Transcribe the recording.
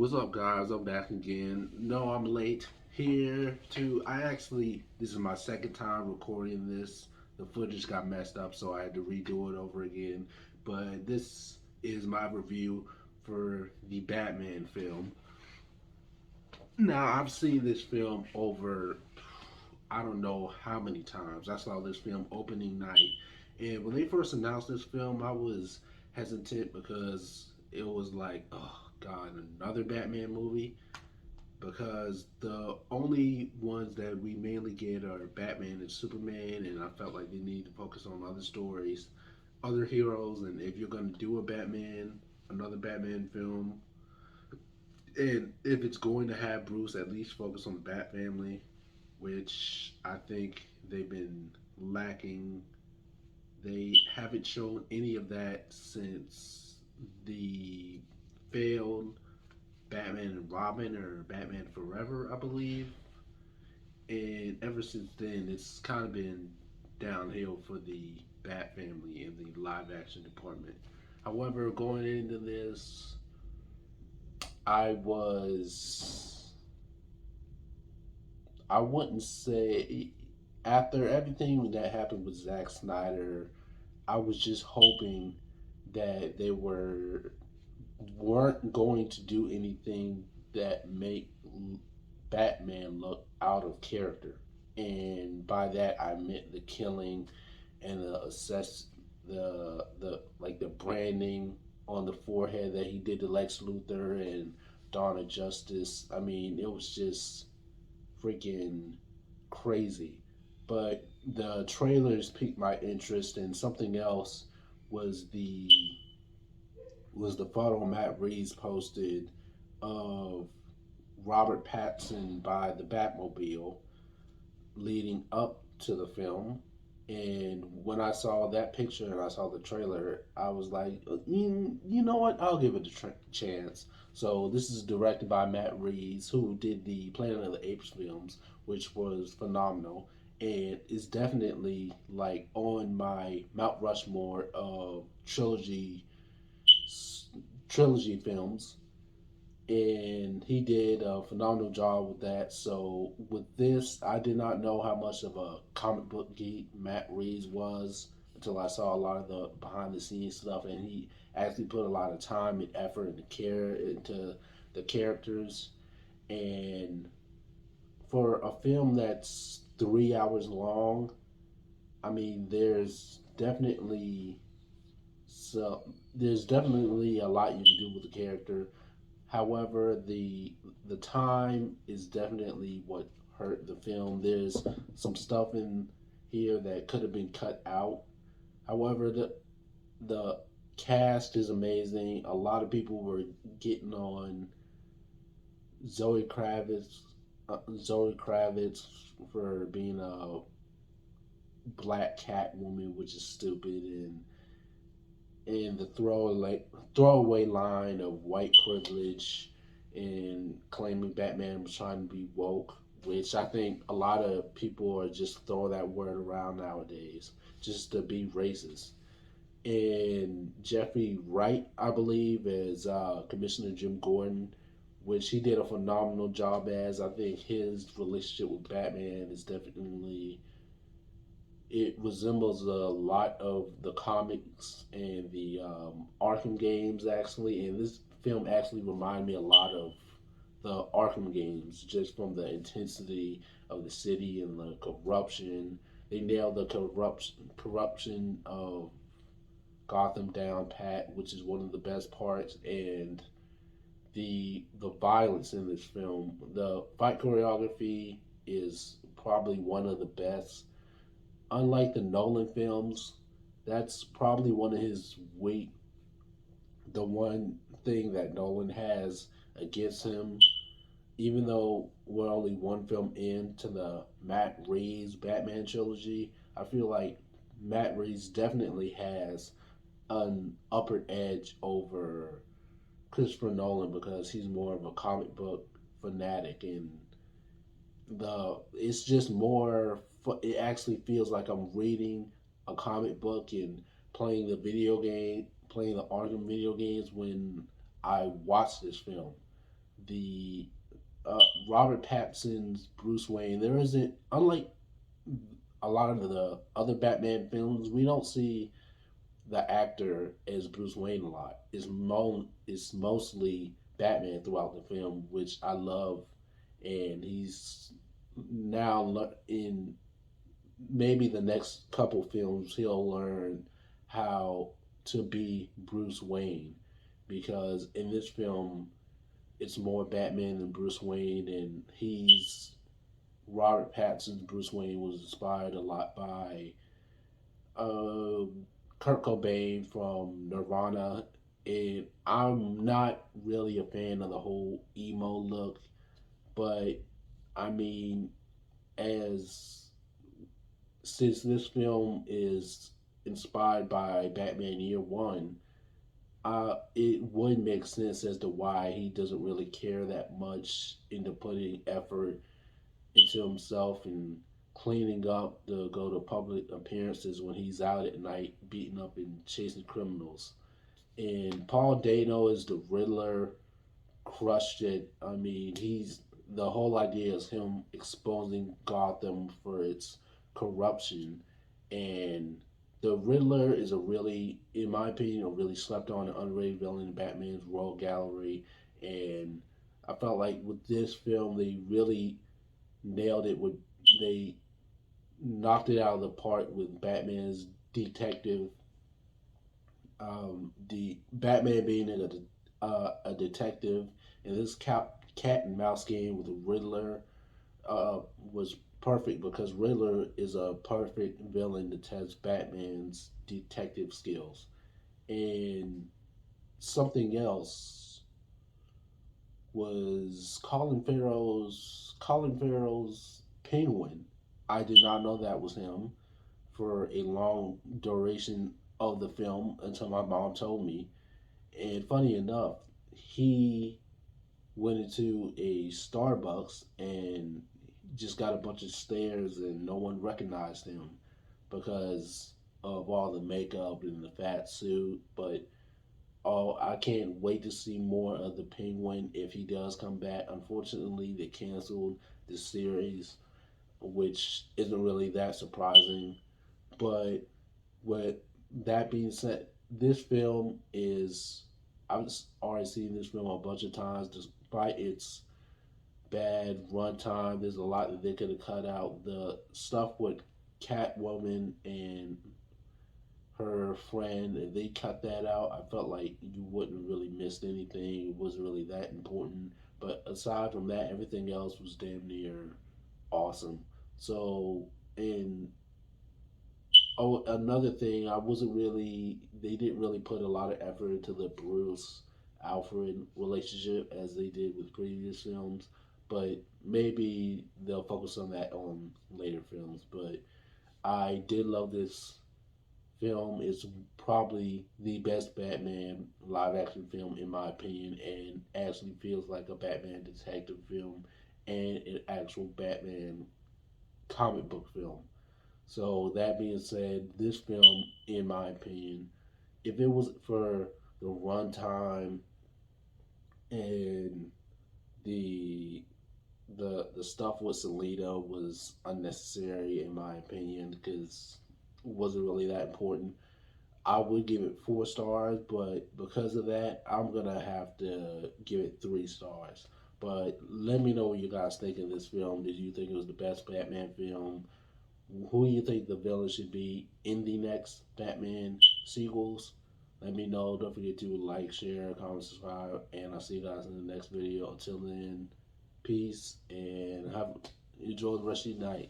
What's up, guys? I'm back again. No, I'm late this is my second time recording this. The footage got messed up, so I had to redo it over again. But this is my review for the Batman film. Now, I've seen this film over, I don't know how many times. I saw this film opening night. And when they first announced this film, I was hesitant because it was like, oh, God, another Batman movie, because the only ones that we mainly get are Batman and Superman, and I felt like they need to focus on other stories, other heroes, and if you're going to do another Batman film, and if it's going to have Bruce, at least focus on the Bat family, which I think they've been lacking. They haven't shown any of that since the failed Batman and Robin or Batman Forever, I believe. And ever since then, it's kind of been downhill for the Bat family in the live action department. However, going into this, I was, I wouldn't say, after everything that happened with Zack Snyder, I was just hoping that they weren't going to do anything that make Batman look out of character. And by that I meant the killing and the like the branding on the forehead that he did to Lex Luthor and Dawn of Justice. I mean, it was just freaking crazy. But the trailers piqued my interest, and something else was the photo Matt Reeves posted of Robert Pattinson by the Batmobile leading up to the film. And when I saw that picture and I saw the trailer, I was like, you know what? I'll give it a chance. So this is directed by Matt Reeves, who did the Planet of the Apes films, which was phenomenal, and is definitely like on my Mount Rushmore of trilogy films, and he did a phenomenal job with that. So with this, I did not know how much of a comic book geek Matt Reeves was until I saw a lot of the behind the scenes stuff, and he actually put a lot of time and effort and care into the characters. And for a film that's 3 hours long, I mean, so there's definitely a lot you can do with the character. However, the time is definitely what hurt the film. There's some stuff in here that could have been cut out. However, the cast is amazing. A lot of people were getting on Zoe Kravitz, Zoe Kravitz for being a black cat woman, which is stupid, and the throwaway line of white privilege and claiming Batman was trying to be woke, which I think a lot of people are just throwing that word around nowadays just to be racist. And Jeffrey Wright, I believe, as Commissioner Jim Gordon, which he did a phenomenal job as. I think his relationship with Batman is definitely, it resembles a lot of the comics and the Arkham games, actually. And this film actually reminded me a lot of the Arkham games, just from the intensity of the city and the corruption. They nailed the corruption of Gotham down pat, which is one of the best parts, and the violence in this film. The fight choreography is probably one of the best. Unlike the Nolan films, that's probably one of his weak. The one thing that Nolan has against him, even though we're only one film into the Matt Reeves Batman trilogy, I feel like Matt Reeves definitely has an upper edge over Christopher Nolan because he's more of a comic book fanatic, and it's just more. It actually feels like I'm reading a comic book and playing the Arkham video games when I watch this film. the Robert Pattinson's Bruce Wayne. There isn't, unlike a lot of the other Batman films, we don't see the actor as Bruce Wayne a lot. It's mostly Batman throughout the film, which I love, and he's now in maybe the next couple films he'll learn how to be Bruce Wayne, because in this film it's more Batman than Bruce Wayne, and he's Robert Pattinson's Bruce Wayne was inspired a lot by uh, Kurt Cobain from Nirvana, and I'm not really a fan of the whole emo look, but I mean, as since this film is inspired by Batman Year One, it would make sense as to why he doesn't really care that much into putting effort into himself and cleaning up to go to public appearances when he's out at night beating up and chasing criminals. And Paul Dano is the Riddler, crushed it. I mean, he's the whole idea is him exposing Gotham for its corruption, and the Riddler is a really, in my opinion, a really slept on and underrated villain in Batman's Royal Gallery. And I felt like with this film, they really nailed it. With they knocked it out of the park with Batman's detective, the Batman being a detective, and this cat and mouse game with the Riddler was perfect because Riddler is a perfect villain to test Batman's detective skills. And something else was Colin Farrell's Penguin. I did not know that was him for a long duration of the film until my mom told me. And funny enough, he went into a Starbucks and just got a bunch of stares, and no one recognized him because of all the makeup and the fat suit. But oh, I can't wait to see more of the Penguin if he does come back. Unfortunately, they canceled the series, which isn't really that surprising. But with that being said, this film is, I've already seen this film a bunch of times despite its bad runtime. There's a lot that they could have cut out. The stuff with Catwoman and her friend, if they cut that out, I felt like you wouldn't really missed anything. It wasn't really that important. But aside from that, everything else was damn near awesome. So, and oh, another thing, I wasn't really, they didn't really put a lot of effort into the Bruce Alfred relationship as they did with previous films, but maybe they'll focus on that on later films. But I did love this film. It's probably the best Batman live action film, in my opinion, and actually feels like a Batman detective film and an actual Batman comic book film. So that being said, this film, in my opinion, if it was for the runtime and the the stuff with Selena was unnecessary in my opinion because it wasn't really that important. I would give it 4 stars, but because of that, I'm gonna have to give it 3 stars. But let me know what you guys think of this film. Did you think it was the best Batman film? Who you think the villain should be in the next Batman sequels? Let me know. Don't forget to like, share, comment, subscribe, and I'll see you guys in the next video. Until then, peace and have enjoy the rest of your night.